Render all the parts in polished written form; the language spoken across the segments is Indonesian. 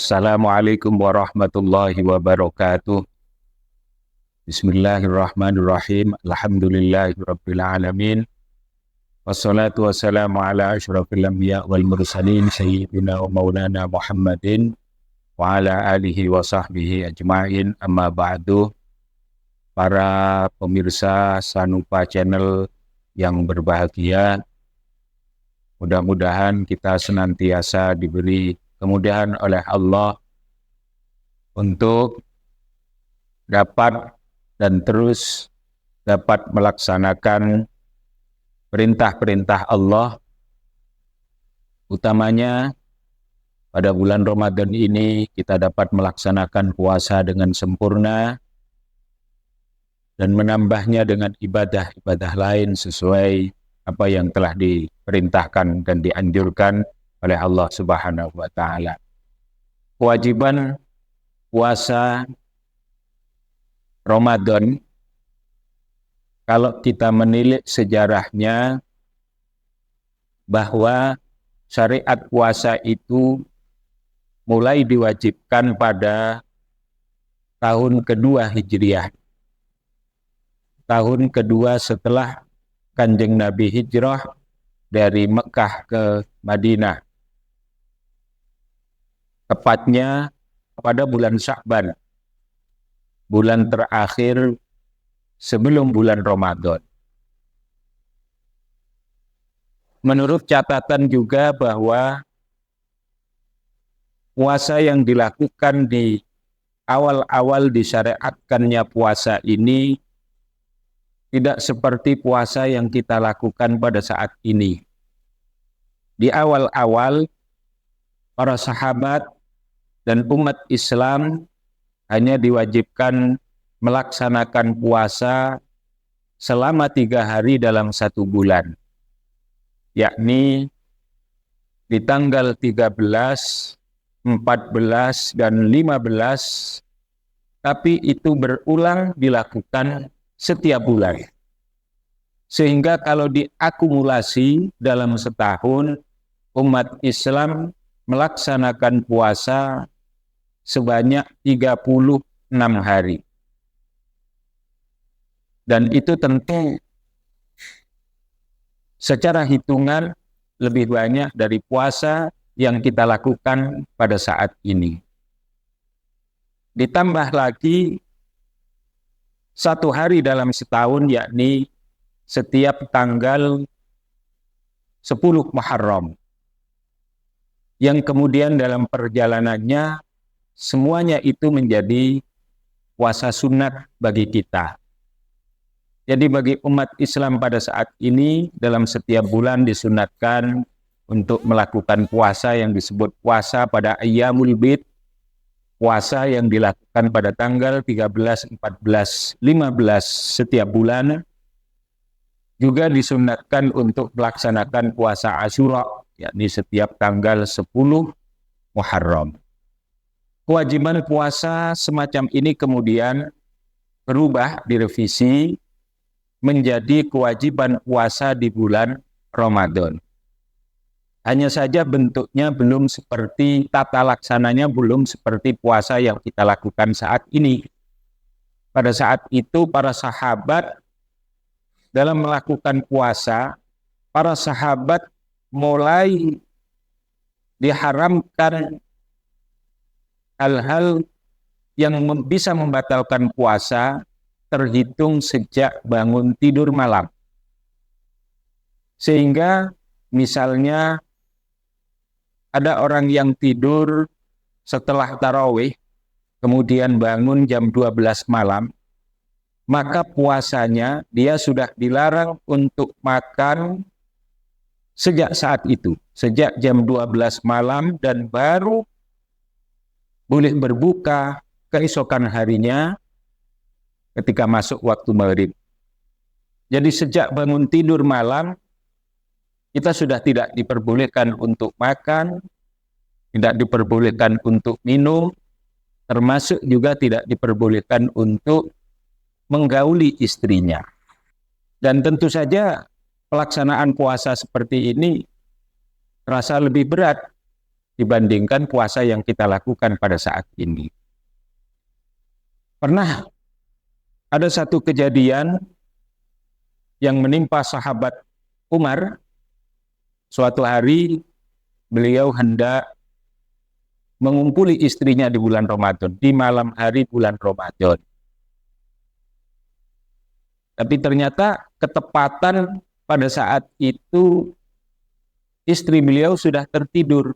Assalamualaikum warahmatullahi wabarakatuh. Bismillahirrahmanirrahim. Alhamdulillahirabbil alamin. Wassalatu wassalamu ala asyrafil anbiya wal mursalin sayyidina wa maulana Muhammadin wa ala alihi wa sahbihi ajmain. Amma ba'du. Para pemirsa Sanupa Channel yang berbahagia, mudah-mudahan kita senantiasa diberi kemudahan oleh Allah untuk dapat dan terus dapat melaksanakan perintah-perintah Allah, utamanya pada bulan Ramadan ini kita dapat melaksanakan puasa dengan sempurna dan menambahnya dengan ibadah-ibadah lain sesuai apa yang telah diperintahkan dan dianjurkan oleh Allah Subhanahu wa Ta'ala. Kewajiban puasa Ramadan, kalau kita menilik sejarahnya, bahwa syariat puasa itu mulai diwajibkan pada tahun kedua Hijriah, tahun kedua setelah Kanjeng Nabi hijrah dari Mekah ke Madinah, tepatnya pada bulan Sya'ban, bulan terakhir sebelum bulan Ramadan. Menurut catatan juga bahwa puasa yang dilakukan di awal-awal disyariatkannya puasa ini tidak seperti puasa yang kita lakukan pada saat ini. Di awal-awal, para sahabat dan umat Islam hanya diwajibkan melaksanakan puasa selama 3 hari dalam 1 bulan, yakni di tanggal 13, 14, dan 15, tapi itu berulang dilakukan setiap bulan. Sehingga kalau diakumulasi dalam setahun, umat Islam melaksanakan puasa sebanyak 36 hari. Dan itu tentu secara hitungan lebih banyak dari puasa yang kita lakukan pada saat ini. Ditambah lagi 1 hari dalam setahun, yakni setiap tanggal 10 Muharram, yang kemudian dalam perjalanannya semuanya itu menjadi puasa sunat bagi kita. Jadi bagi umat Islam pada saat ini, dalam setiap bulan disunatkan untuk melakukan puasa yang disebut puasa pada Ayyamul Bid, puasa yang dilakukan pada tanggal 13, 14, 15 setiap bulan. Juga disunatkan untuk melaksanakan puasa Asyura, yakni setiap tanggal 10 Muharram. Kewajiban puasa semacam ini kemudian berubah, direvisi menjadi kewajiban puasa di bulan Ramadan. Hanya saja bentuknya belum seperti, tata laksananya belum seperti puasa yang kita lakukan saat ini. Pada saat itu para sahabat dalam melakukan puasa, para sahabat mulai diharamkan hal-hal yang bisa membatalkan puasa terhitung sejak bangun tidur malam. Sehingga misalnya ada orang yang tidur setelah tarawih, kemudian bangun jam 12 malam, maka puasanya dia sudah dilarang untuk makan sejak saat itu, sejak jam 12 malam, dan baru boleh berbuka keesokan harinya ketika masuk waktu maghrib. Jadi sejak bangun tidur malam, kita sudah tidak diperbolehkan untuk makan, tidak diperbolehkan untuk minum, termasuk juga tidak diperbolehkan untuk menggauli istrinya. Dan tentu saja pelaksanaan puasa seperti ini terasa lebih berat dibandingkan puasa yang kita lakukan pada saat ini. Pernah ada satu kejadian yang menimpa sahabat Umar. Suatu hari beliau hendak mengumpuli istrinya di bulan Ramadan, di malam hari bulan Ramadan. Tapi ternyata ketepatan pada saat itu istri beliau sudah tertidur.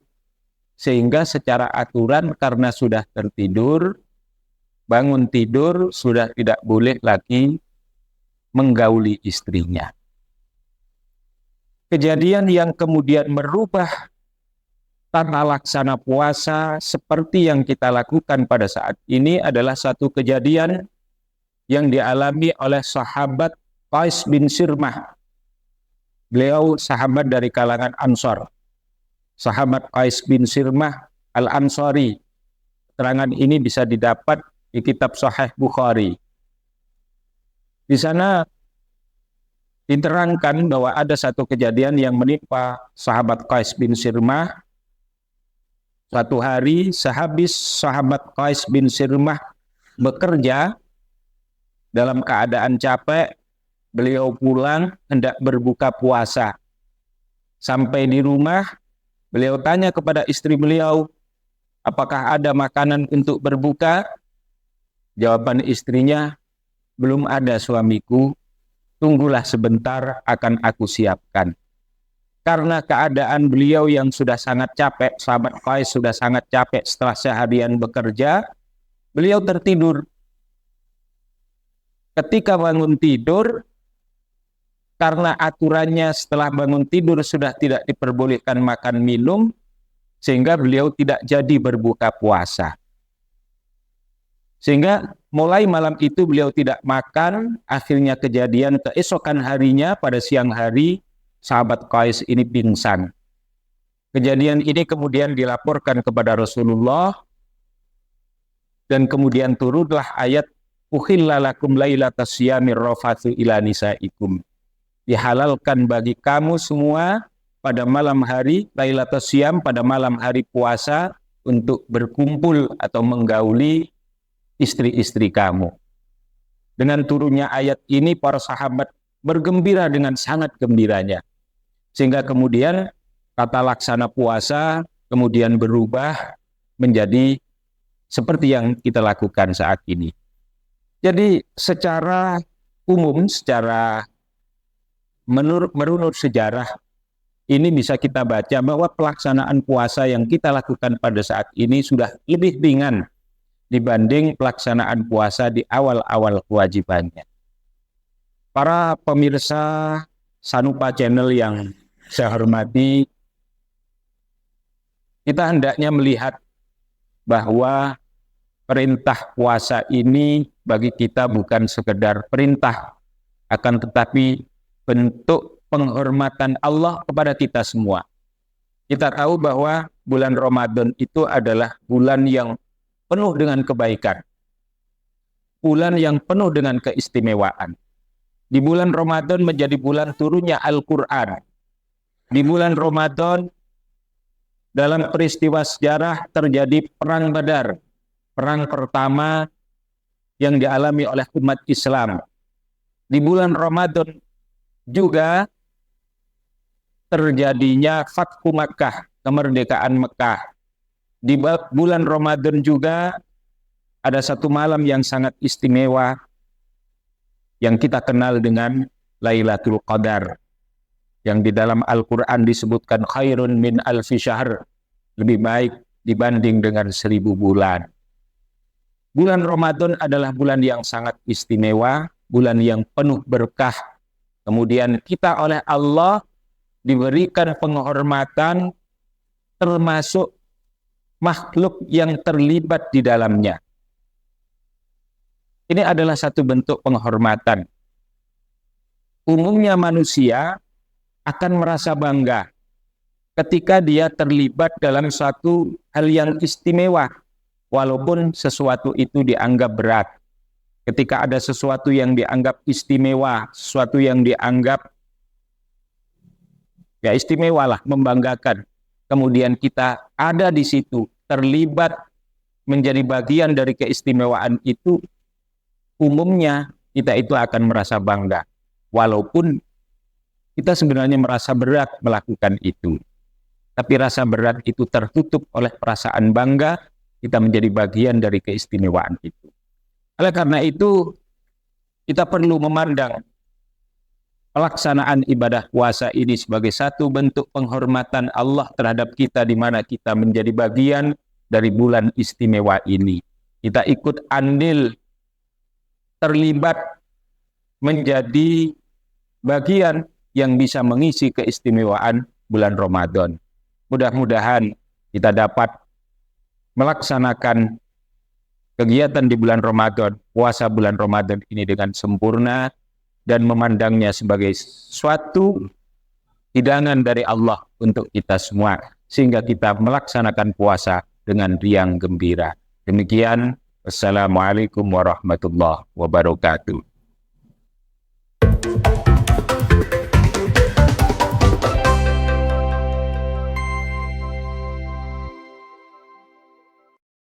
Sehingga secara aturan karena sudah tertidur, bangun tidur sudah tidak boleh lagi menggauli istrinya. Kejadian yang kemudian merubah tata laksana puasa seperti yang kita lakukan pada saat ini adalah satu kejadian yang dialami oleh sahabat Qais bin Sirmah. Beliau sahabat dari kalangan Ansor. Sahabat Qais bin Sirmah Al-Ansari. Keterangan ini bisa didapat di kitab Sahih Bukhari. Di sana diterangkan bahwa ada satu kejadian yang menimpa sahabat Qais bin Sirmah. Suatu hari sehabis sahabat Qais bin Sirmah bekerja dalam keadaan capek, beliau pulang hendak berbuka puasa. Sampai di rumah, beliau tanya kepada istri beliau, apakah ada makanan untuk berbuka? Jawaban istrinya, belum ada suamiku, tunggulah sebentar akan aku siapkan. Karena keadaan beliau yang sudah sangat capek, sahabat Qais sudah sangat capek setelah seharian bekerja, beliau tertidur. Ketika bangun tidur, karena aturannya setelah bangun tidur sudah tidak diperbolehkan makan minum, sehingga beliau tidak jadi berbuka puasa. Sehingga mulai malam itu beliau tidak makan, akhirnya kejadian keesokan harinya pada siang hari, sahabat Qais ini pingsan. Kejadian ini kemudian dilaporkan kepada Rasulullah, dan kemudian turunlah ayat, Uhilla lakum lailatas siyamir rafathu ila nisaikum. Dihalalkan bagi kamu semua pada malam hari lailatus siyam, pada malam hari puasa, untuk berkumpul atau menggauli istri-istri kamu. Dengan turunnya ayat ini, para sahabat bergembira dengan sangat gembiranya. Sehingga kemudian tata laksana puasa kemudian berubah menjadi seperti yang kita lakukan saat ini. Jadi secara umum, secara menurut sejarah, ini bisa kita baca bahwa pelaksanaan puasa yang kita lakukan pada saat ini sudah lebih ringan dibanding pelaksanaan puasa di awal-awal kewajibannya. Para pemirsa Sanupa Channel yang saya hormati, kita hendaknya melihat bahwa perintah puasa ini bagi kita bukan sekedar perintah, akan tetapi bentuk penghormatan Allah kepada kita semua. Kita tahu bahwa bulan Ramadan itu adalah bulan yang penuh dengan kebaikan, bulan yang penuh dengan keistimewaan. Di bulan Ramadan menjadi bulan turunnya Al-Quran. Di bulan Ramadan dalam peristiwa sejarah terjadi Perang Badar, perang pertama yang dialami oleh umat Islam. Di bulan Ramadan juga terjadinya Fathu Makkah, kemerdekaan Mekah. Di bulan Ramadan juga ada satu malam yang sangat istimewa yang kita kenal dengan Lailatul Qadar, yang di dalam Al-Quran disebutkan khairun min alfi syahr, lebih baik dibanding dengan 1000 bulan. Bulan Ramadan adalah bulan yang sangat istimewa, bulan yang penuh berkah. Kemudian kita oleh Allah diberikan penghormatan termasuk makhluk yang terlibat di dalamnya. Ini adalah satu bentuk penghormatan. Umumnya manusia akan merasa bangga ketika dia terlibat dalam suatu hal yang istimewa, walaupun sesuatu itu dianggap berat. Ketika ada sesuatu yang dianggap istimewa, sesuatu yang dianggap ya istimewa lah, membanggakan, kemudian kita ada di situ, terlibat menjadi bagian dari keistimewaan itu, umumnya kita itu akan merasa bangga. Walaupun kita sebenarnya merasa berat melakukan itu. Tapi rasa berat itu tertutup oleh perasaan bangga, kita menjadi bagian dari keistimewaan itu. Oleh karena itu, kita perlu memandang pelaksanaan ibadah puasa ini sebagai satu bentuk penghormatan Allah terhadap kita, di mana kita menjadi bagian dari bulan istimewa ini. Kita ikut andil, terlibat, menjadi bagian yang bisa mengisi keistimewaan bulan Ramadan. Mudah-mudahan kita dapat melaksanakan kegiatan di bulan Ramadan, puasa bulan Ramadan ini dengan sempurna, dan memandangnya sebagai suatu hidangan dari Allah untuk kita semua, sehingga kita melaksanakan puasa dengan riang gembira. Demikian, wassalamualaikum warahmatullahi wabarakatuh.